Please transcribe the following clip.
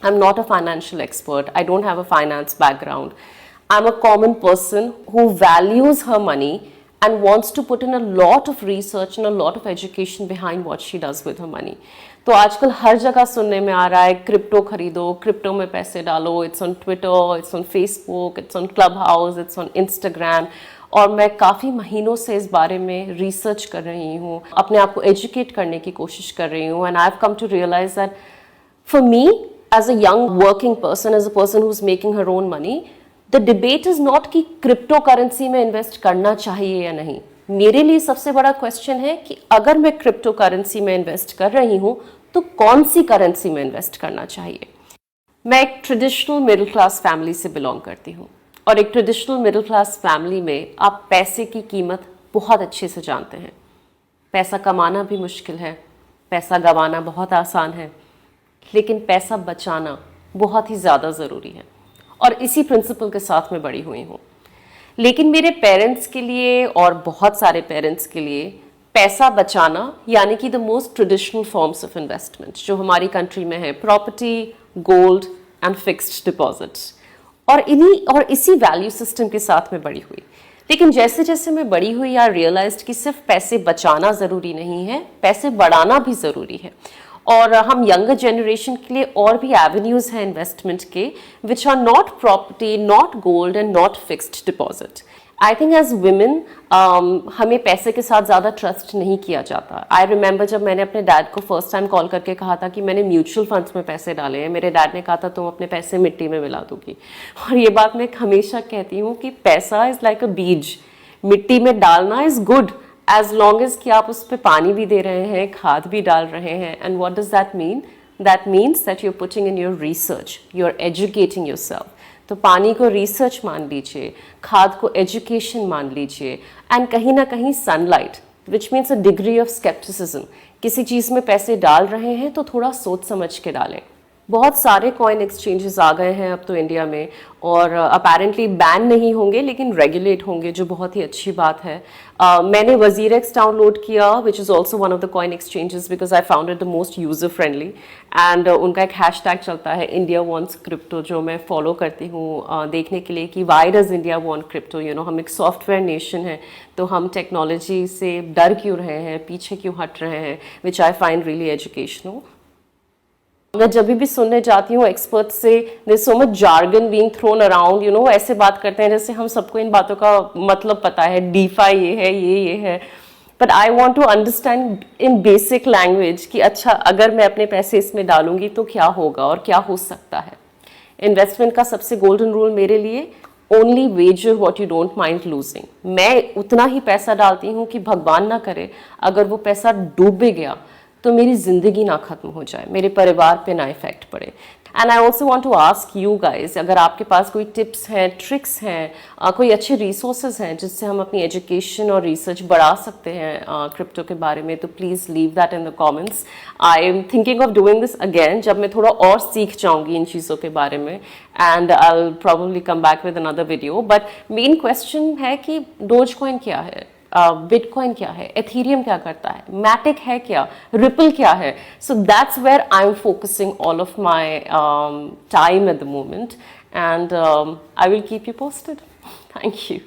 I'm not a financial expert. I don't have a finance background. I'm a common person who values her money and wants to put in a lot of research and a lot of education behind what she does with her money. तो आजकल हर जगह सुनने में आ रहा है crypto खरीदो, crypto में पैसे डालो, it's on Twitter, it's on Facebook, it's on club house, it's on Instagram. और मैं काफ़ी महीनों से इस बारे में रिसर्च कर रही हूँ, अपने आप को एजुकेट करने की कोशिश कर रही हूँ, and I have come to realise that for me, as a young working person, as a person who's making her own money, the debate is not कि क्रिप्टो करेंसी में इन्वेस्ट करना चाहिए या नहीं। मेरे लिए सबसे बड़ा क्वेश्चन है कि अगर मैं क्रिप्टो करेंसी में इन्वेस्ट कर रही हूँ तो कौन सी करेंसी में इन्वेस्ट करना चाहिए। मैं एक ट्रेडिशनल मिडिल क्लास फैमिली से बिलोंग करती हूँ, और एक ट्रेडिशनल मिडिल क्लास फैमिली में आप पैसे की कीमत बहुत अच्छे से जानते हैं। पैसा कमाना भी मुश्किल है, पैसा गंवाना बहुत आसान है, लेकिन पैसा बचाना बहुत ही ज़्यादा ज़रूरी है, और इसी प्रिंसिपल के साथ मैं बड़ी हुई हूँ। लेकिन मेरे पेरेंट्स के लिए और बहुत सारे पेरेंट्स के लिए पैसा बचाना यानी कि the most traditional forms of investment जो हमारी कंट्री में है, property, gold and fixed deposits, और इसी वैल्यू सिस्टम के साथ मैं बड़ी हुई। लेकिन जैसे जैसे मैं बड़ी हुई, आई रियलाइज्ड कि सिर्फ पैसे बचाना ज़रूरी नहीं है, पैसे बढ़ाना भी ज़रूरी है। और हम यंगर जनरेशन के लिए और भी एवेन्यूज़ हैं इन्वेस्टमेंट के, which are not property, not gold and not fixed deposit. I think as women हमें पैसे के साथ ज़्यादा ट्रस्ट नहीं किया जाता। आई रिमेंबर जब मैंने अपने डैड को फर्स्ट टाइम कॉल करके कहा था कि मैंने म्यूचुअल फंड्स में पैसे डाले हैं, मेरे डैड ने कहा था तुम अपने पैसे मिट्टी में मिला दोगी। और ये बात मैं हमेशा कहती हूँ कि पैसा इज़ लाइक अ बीज, मिट्टी में डालना is good as long as कि आप उस पर पानी भी दे रहे हैं, खाद भी डाल रहे हैं। and what does that mean? That means that you're putting in your research, you're educating yourself. तो पानी को रिसर्च मान लीजिए, खाद को एजुकेशन मान लीजिए, एंड कहीं ना कहीं sunlight, which means a degree of scepticism. किसी चीज़ में पैसे डाल रहे हैं तो थोड़ा सोच समझ के डालें। बहुत सारे कॉइन एक्सचेंजेस आ गए हैं अब तो इंडिया में, और अपेरेंटली बैन नहीं होंगे लेकिन रेगुलेट होंगे, जो बहुत ही अच्छी बात है। मैंने वजीरेक्स डाउनलोड किया, which is also one of the coin exchanges, because I found it the most user friendly. And उनका एक हैशटैग चलता है इंडिया वॉन्ट्स क्रिप्टो, जो मैं फॉलो करती हूँ देखने के लिए कि why does India want crypto. You know, हम एक सॉफ्टवेयर नेशन है, तो हम टेक्नोलॉजी से डर क्यों रहे हैं, पीछे क्यों हट रहे हैं, which I find really educational. मैं जब भी सुनने जाती हूँ एक्सपर्ट से, there so much jargon being thrown around, you know, ऐसे बात करते हैं जैसे हम सबको इन बातों का मतलब पता है, डीफाई ये है, ये है। But I want to understand in basic language कि अच्छा, अगर मैं अपने पैसे इसमें डालूंगी तो क्या होगा और क्या हो सकता है। इन्वेस्टमेंट का सबसे गोल्डन रूल मेरे लिए, only wager what you don't mind losing. मैं उतना ही पैसा डालती हूँ कि भगवान ना करे अगर वो पैसा डूब भी गया तो मेरी ज़िंदगी ना ख़त्म हो जाए, मेरे परिवार पे ना इफ़ेक्ट पड़े। And I also want to ask you guys, अगर आपके पास कोई टिप्स हैं, ट्रिक्स हैं, कोई अच्छे रिसोर्सेज हैं जिससे हम अपनी एजुकेशन और रिसर्च बढ़ा सकते हैं क्रिप्टो के बारे में, तो please leave that in the comments. I am thinking of doing this again, जब मैं थोड़ा और सीख जाऊंगी इन चीज़ों के बारे में, and I will probably come back with another video. But main question है कि डोजकॉइन क्या है, बिटकॉइन क्या है, एथीरियम क्या करता है, मैटिक है क्या, रिपल क्या है। So that's where I am focusing all of my time at the moment, and I will keep you posted. Thank you.